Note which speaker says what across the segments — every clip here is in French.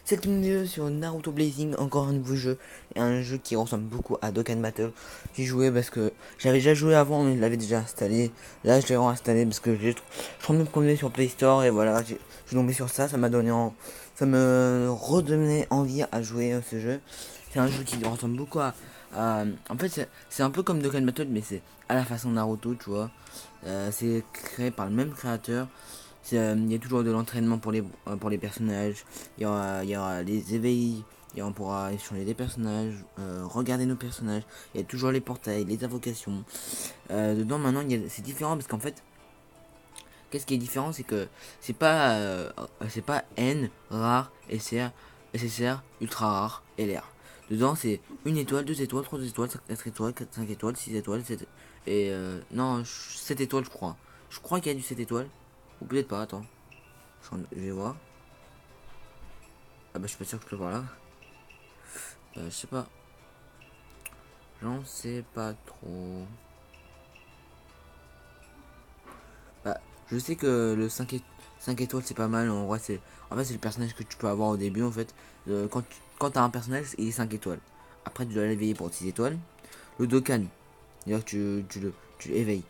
Speaker 1: cette vidéo sur Naruto Blazing, encore un nouveau jeu, et un jeu qui ressemble beaucoup à Dokkan Battle. J'ai joué parce que j'avais déjà joué avant, mais je l'avais déjà installé. Là, je l'ai réinstallé parce que je suis en train de me promener sur Play Store et voilà, j'ai tombé sur ça, ça me redonnait envie à jouer ce jeu. C'est un jeu qui ressemble beaucoup en fait, c'est un peu comme Dokkan Battle, mais c'est à la façon Naruto, tu vois. C'est créé par le même créateur. Il y a toujours de l'entraînement pour les personnages. Il y aura les éveils. Et on pourra échanger des personnages, regarder nos personnages. Il y a toujours les portails, les invocations. Dedans maintenant, c'est différent parce qu'en fait, qu'est-ce qui est différent, c'est que c'est pas N, rare, SR, SSR, ultra rare, LR. Dedans, c'est une étoile, 2 étoiles, 3 étoiles, 4 étoiles, 5 étoiles, 6 étoiles, 7 et non, 7 étoiles, je crois. Je crois qu'il y a du 7 étoiles. Ou peut-être pas, attends. Je vais voir. Ah bah je suis pas sûr que je peux voir là. Je sais pas. J'en sais pas trop. Bah, je sais que le 5 étoiles c'est pas mal. En vrai, c'est le personnage que tu peux avoir au début en fait. Quand t'as un personnage, il est 5 étoiles. Après, tu dois l'éveiller pour 6 étoiles. Le Dokkan, c'est-à-dire que tu l'éveilles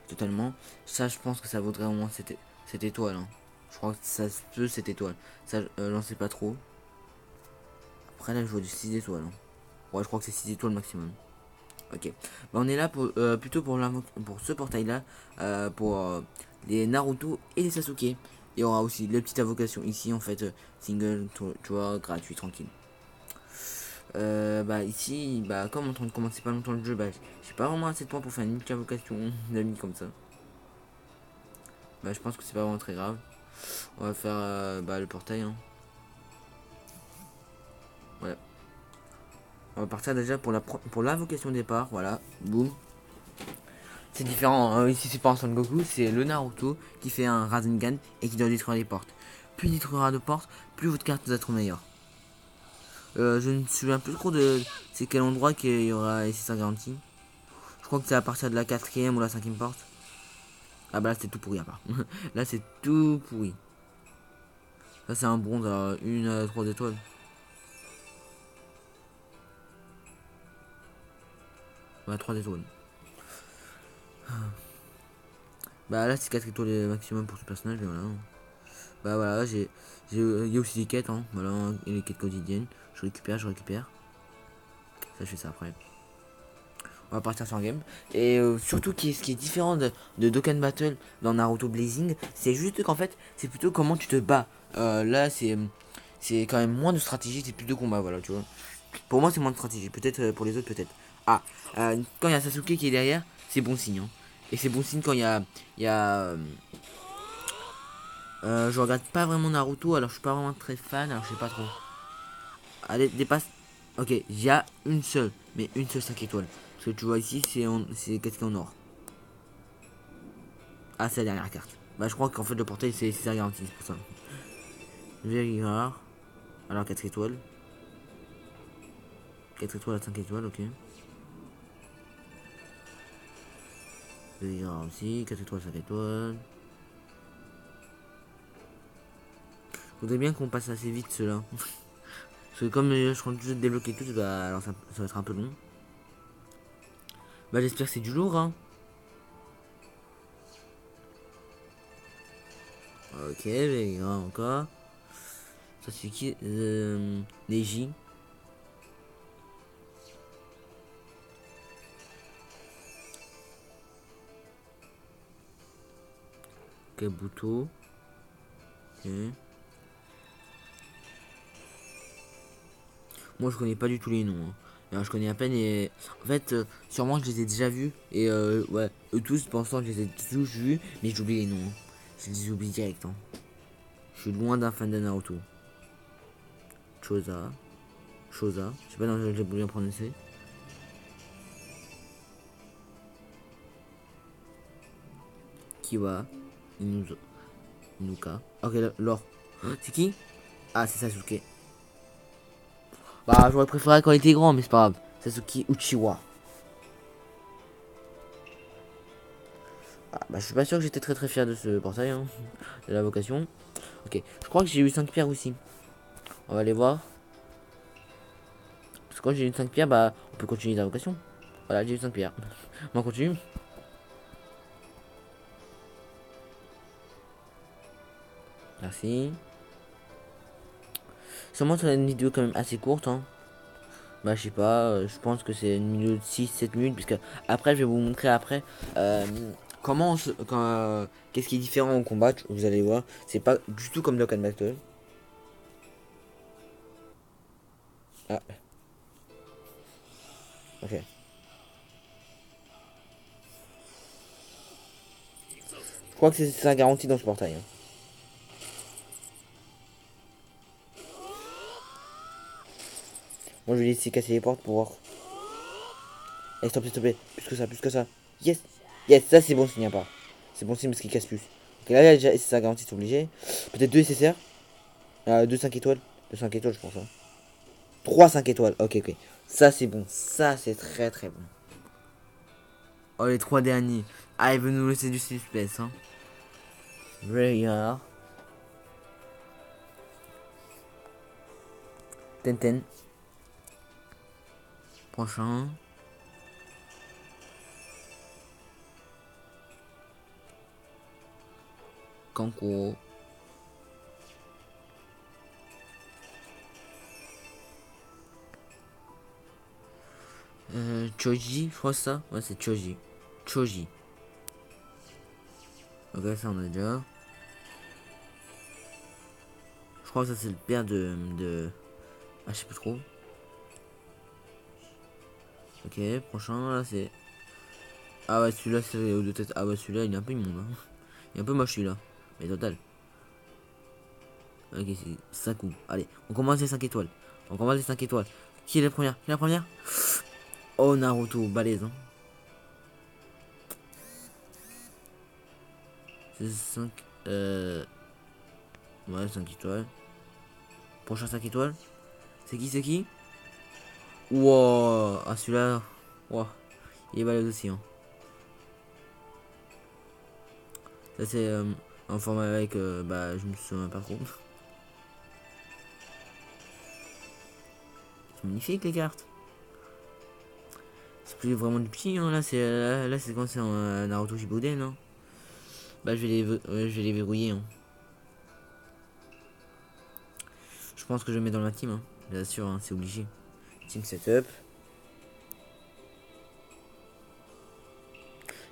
Speaker 1: totalement. Ça, je pense que ça vaudrait au moins 7 étoiles. Hein. Je crois que ça se peut 7 étoiles. Ça, j'en sais pas trop. Après, là, je vois du 6 étoiles. Hein. Ouais, je crois que c'est 6 étoiles maximum. Ok. Bah, on est là plutôt pour ce portail là. Pour les Naruto et les Sasuke. Il y aura aussi les petites invocations ici en fait. Single, tu vois, gratuit, tranquille. Bah ici, bah comme on est en train de commencer pas longtemps le jeu, bah j'ai pas vraiment assez de points pour faire une petite invocation d'amis comme ça. Bah je pense que c'est pas vraiment très grave. On va faire bah, le portail. Hein. Voilà. On va partir déjà pour l'invocation départ. Voilà. Boum. C'est différent, hein. Ici c'est pas un Son Goku, c'est le Naruto qui fait un Rasengan et qui doit détruire les portes. Plus il détruira de portes, plus votre carte doit être meilleure. Je ne me souviens plus trop de c'est quel endroit qu'il y aura ici sa garantie. Je crois que c'est à partir de la quatrième ou la cinquième porte. Ah bah là c'est tout pourri à part. Là c'est tout pourri. Là c'est un bronze à 1 à 3 étoiles. Ouais, 3 étoiles. Bah là c'est 4 étoiles maximum pour ce personnage, mais voilà. Bah voilà, il y a aussi des quêtes, hein. Voilà, et les quêtes quotidiennes. Je récupère. Ça je fais ça après. On va partir sur un game. Et surtout, ce qui est différent de Dokkan Battle dans Naruto Blazing, c'est juste qu'en fait, c'est plutôt comment tu te bats. Là, c'est quand même moins de stratégie, c'est plus de combat, voilà, tu vois. Pour moi, c'est moins de stratégie. Peut-être pour les autres, peut-être. Ah, quand il y a Sasuke qui est derrière, c'est bon signe. Hein. Et c'est bon signe quand il y a je regarde pas vraiment Naruto, alors je suis pas vraiment très fan, alors je sais pas trop. Allez, dépasse. Ok, il y a une seule, mais une seule 5 étoiles. Ce que tu vois ici, c'est qu'est-ce qu'il y a en or. Ah, c'est la dernière carte. Bah, je crois qu'en fait, le portail, c'est sa garantie, c'est pour ça. Very rare. Alors, 4 étoiles. 4 étoiles à 5 étoiles, ok. Very rare aussi. 4 étoiles, 5 étoiles. Faudrait bien qu'on passe assez vite, ceux-là. Parce que comme je compte juste débloquer tout, bah, alors ça va être un peu long. Bah, j'espère que c'est du lourd, hein. Ok, very rare encore. Ça, c'est qui Neji. Kabuto. Ok. Moi, je connais pas du tout les noms. Hein. Alors, je connais à peine et en fait, sûrement je les ai déjà vus et ouais, eux tous pensant que je les ai tous vus, mais j'oublie les noms. Hein. Je les oublie direct. Hein. Je suis loin d'un fan de Naruto. Choza, Choza, je sais pas si j'ai bien prononcé. Kiwa, Inuka. Ok, l'or. C'est qui? Ah, c'est Sasuke. Bah, j'aurais préféré quand il était grand, mais c'est pas grave. Sasuke Uchiwa. Ah, bah, je suis pas sûr que j'étais très fier de ce portail, hein, de la vocation. Ok, je crois que j'ai eu 5 pierres aussi. On va aller voir. Parce que quand j'ai une 5 pierres, bah on peut continuer l'invocation. Voilà, j'ai eu 5 pierres. On continue. Merci. Sûrement ça une vidéo quand même assez courte. Hein. Bah je sais pas, je pense que c'est une minute 6-7 minutes. Puisque après je vais vous montrer après comment on se. Qu'est-ce qui est différent au combat. Vous allez voir. C'est pas du tout comme Dokkan Battle. Ah, ok. Je crois que c'est ça garantie dans ce portail. Hein. Moi je vais laisser casser les portes pour voir. Allez, stop, s'il te plaît. Plus que ça, plus que ça. Yes. Yes, ça c'est bon s'il n'y a pas. C'est bon signe parce qu'il casse plus. Ok, là, déjà, c'est ça garantie, c'est obligé. Peut-être 2 SSR. 2 5 étoiles. 2 5 étoiles, je pense. Hein. 3 5 étoiles. Ok, ok. Ça c'est bon. Ça c'est très très bon. Oh, les 3 derniers. Ah, il veut nous laisser du suspense. Hein. Rare. Tenten. Prochain. Kanko. Choji, je crois ça. Ouais, c'est Choji. Choji. Ok, ça on a déjà. Je crois que ça c'est le père de... Ah, je sais plus trop. Ok, prochain, là c'est... Ah ouais, celui-là c'est aux deux têtes. Ah ouais, celui-là il est un peu immonde. Hein. Il est un peu moche celui-là. Mais total. Ok, c'est 5 coups. Allez, on commence les 5 étoiles. On commence les 5 étoiles. Qui est la première? Qui est la première? Oh, Naruto, balèze. Hein. C'est 5. Ouais, 5 étoiles. Prochain 5 étoiles. C'est qui? C'est qui? Wow. Ah, celui-là. Wow. Il est balèze aussi. Hein. Ça, c'est un format avec. Bah, je me souviens pas trop. C'est magnifique les cartes. C'est plus vraiment du petit. Hein. Là, c'est quand c'est un Naruto Shippuden. Hein. Bah, je vais les verrouiller. Hein. Je pense que je le mets dans ma team. Hein. Bien sûr, hein, c'est obligé. Team setup.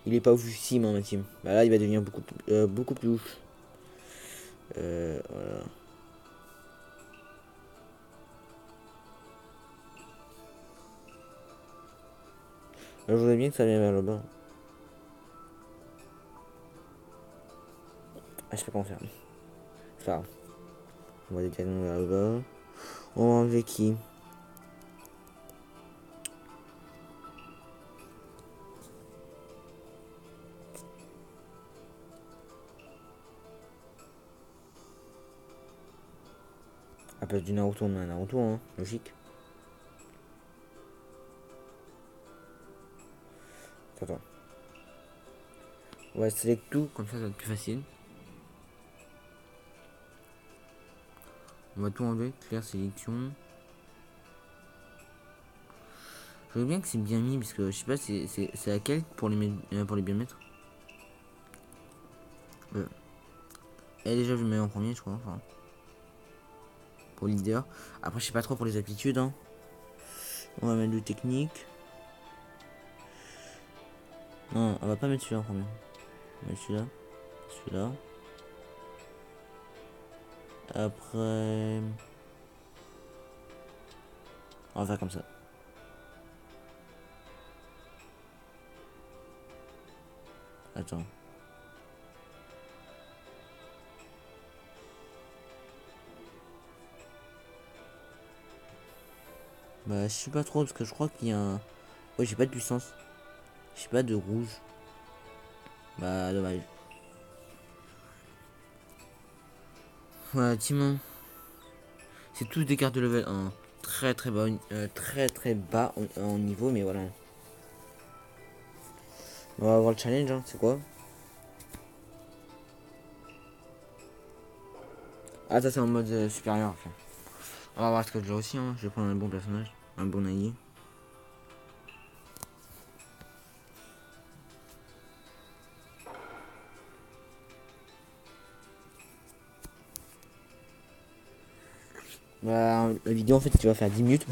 Speaker 1: Il est pas oufissime hein, ma team. Bah là il va devenir beaucoup plus ouf. Voilà. Là, je voudrais bien que ça vienne vers le bas. Ah, je sais pas comment faire. C'est pas grave. On va directement vers le bas. On va enlever qui? À place du Naruto, on a un Naruto, hein. Logique. Attends. On va select tout, comme ça va être plus facile. On va tout enlever, claire sélection. Je veux bien que c'est bien mis, parce que je sais pas, c'est laquelle pour les bien mettre. Et déjà, je le mets en premier, je crois. Enfin, pour leader. Après, je sais pas trop pour les aptitudes. Hein. On va mettre le technique. Non, on va pas mettre celui-là en premier. On va mettre celui-là. Celui-là. Après. On va faire comme ça. Attends. Bah, je sais pas trop parce que je crois qu'il y a un. Ouais, j'ai pas de puissance. J'ai pas de rouge. Bah, dommage. Voilà, Timon. C'est tous des cartes de level 1. Très très bas, très bas en niveau, mais voilà. On va voir le challenge, hein. C'est quoi? Ah, ça c'est en mode supérieur. Enfin. On va voir ce que j'ai aussi, hein. Je vais prendre un bon personnage, un bon allié. Voilà, la vidéo en fait tu vas faire 10 minutes.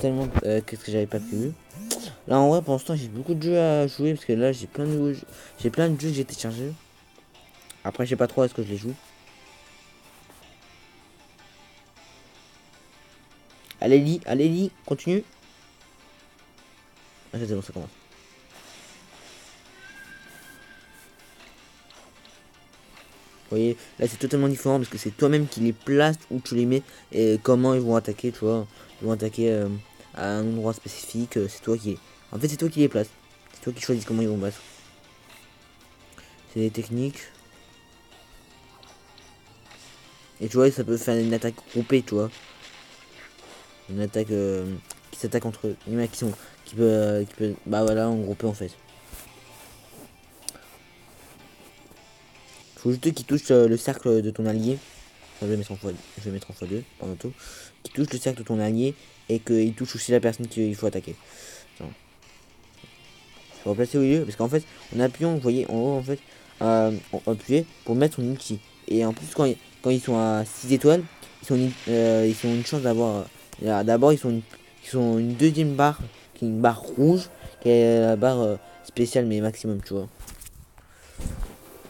Speaker 1: Tellement qu'est-ce que j'avais pas prévu. Là en vrai pour l'instant j'ai beaucoup de jeux à jouer parce que là j'ai plein de jeux. J'ai plein de jeux que j'ai téléchargés. Après je sais pas trop est-ce que je les joue. Allez Lee, continue. Ah c'est bon ça commence. Vous voyez, là c'est totalement différent parce que c'est toi-même qui les places où tu les mets et comment ils vont attaquer, tu vois. Ils vont attaquer à un endroit spécifique, c'est toi qui. En fait c'est toi qui les places. C'est toi qui choisis comment ils vont battre. C'est des techniques. Et tu vois, ça peut faire une attaque groupée, tu vois. Une attaque qui s'attaque entre eux. Les mecs qui peut. Bah voilà, en groupé en fait. Faut juste qu'il touche le cercle de ton allié. Enfin, je vais mettre en x2 pendant tout. Qui touche le cercle de ton allié et qu'il touche aussi la personne qu'il faut attaquer. Attends. Faut replacer au milieu parce qu'en fait, en appuyant, vous voyez en haut en fait, on appuyer pour mettre son outil. Et en plus, quand ils sont à 6 étoiles, ils sont une chance d'avoir. D'abord, ils sont une deuxième barre qui est une barre rouge qui est la barre spéciale mais maximum, tu vois.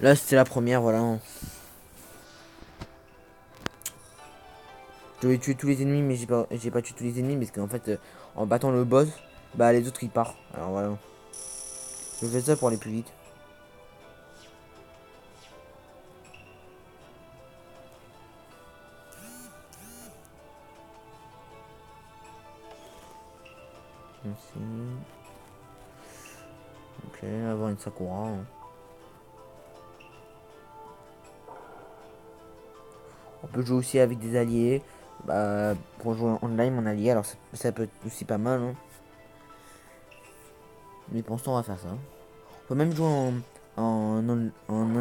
Speaker 1: Là, c'était la première, voilà. Je devais tuer tous les ennemis, mais j'ai pas tué tous les ennemis parce qu'en fait, en battant le boss, bah les autres ils partent. Alors voilà. Je fais ça pour aller plus vite. Merci. Ok, avoir une Sakura. Hein. On peut jouer aussi avec des alliés. Bah, pour jouer en online, mon allié, alors ça peut être aussi pas mal. Hein. Mais pour l'instant, on va faire ça. On peut même jouer en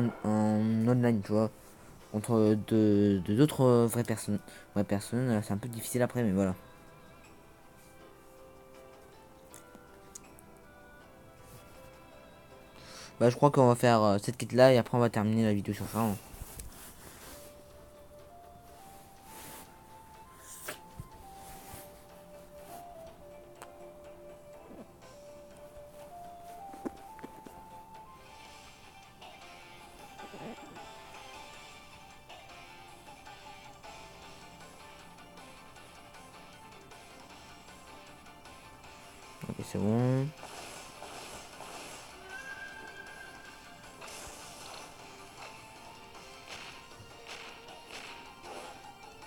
Speaker 1: online, tu vois. Contre d'autres vraies personnes. Vraies personnes, c'est un peu difficile après, mais voilà. Bah, je crois qu'on va faire cette quête là et après on va terminer la vidéo sur ça. Hein. Ok, c'est bon.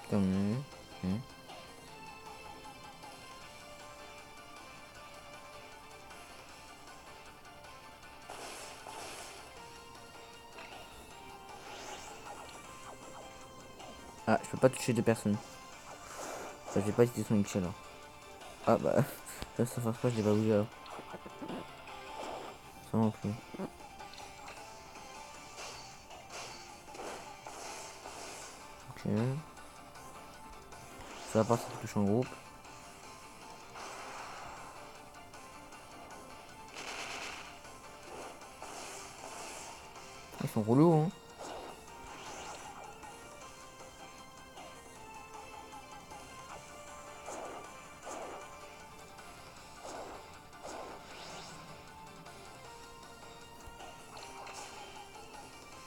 Speaker 1: Terminé. Ah, je peux pas toucher deux personnes. Ça j'ai pas utilisé son X alors. Ah bah, ça fasse pas, je l'ai pas bougé alors. Ça non plus. Ok. Ça va pas, ça touche en groupe. Ils sont relous, hein.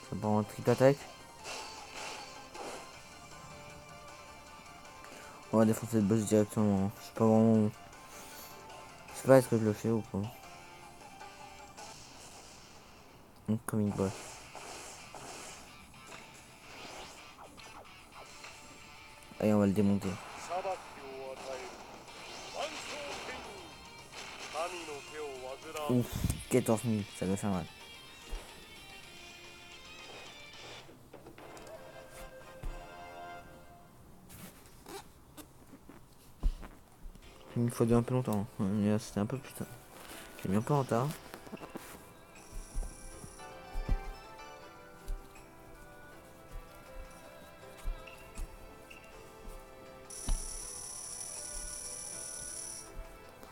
Speaker 1: Ça part en triple attaque. On va défoncer le boss directement. Hein. Je sais pas vraiment. Je sais pas est-ce que je le fais ou pas. Comme il boss. Allez, on va le démonter. Ouf, 14 000, ça doit faire mal. Il faut de un peu longtemps. Hein. C'était un peu plus tard. J'ai mis un peu en retard.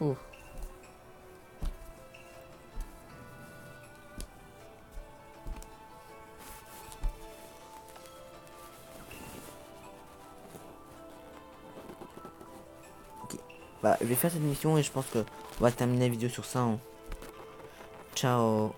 Speaker 1: Ouh. Ok. Bah, je vais faire cette mission et je pense que on va terminer la vidéo sur ça, hein. Ciao.